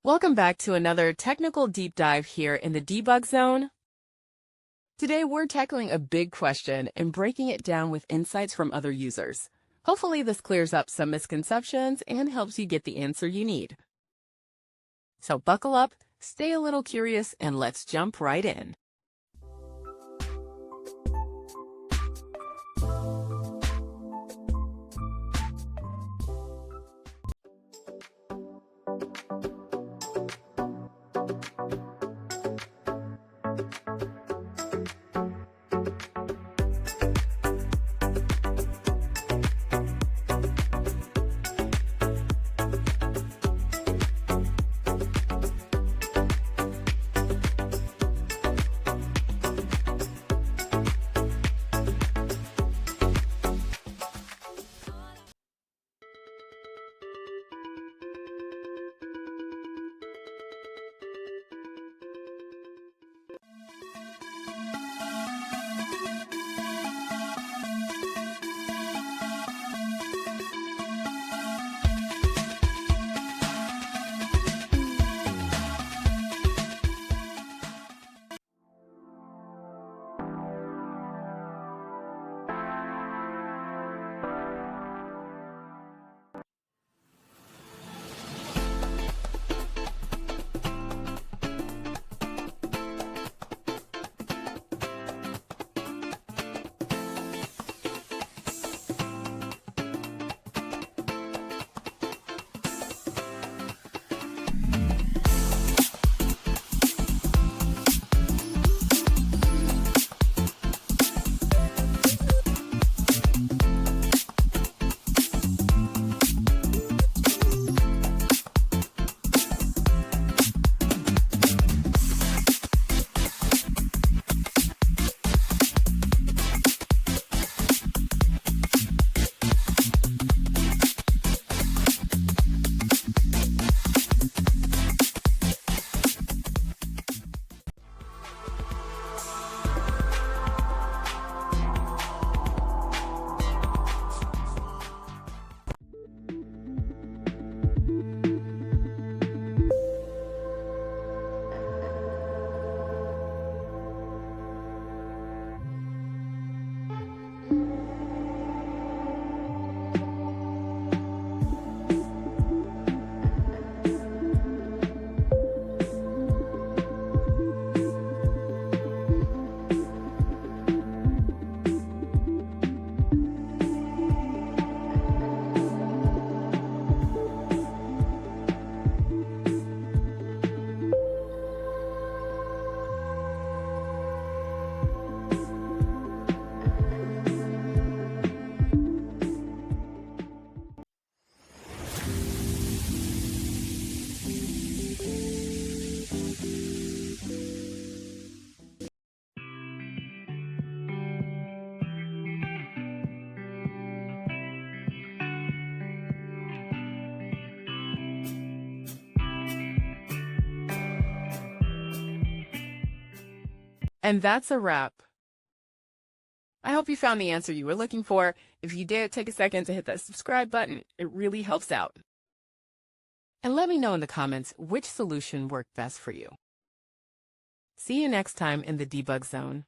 Welcome back to another technical deep dive here in the Debug Zone. Today we're tackling a big question and breaking it down with insights from other users. Hopefully this clears up some misconceptions and helps you get the answer you need. So buckle up, stay a little curious, and let's jump right in. And that's a wrap. I hope you found the answer you were looking for. If you did, take a second to hit that subscribe button. It really helps out. And let me know in the comments which solution worked best for you. See you next time in the Debug Zone.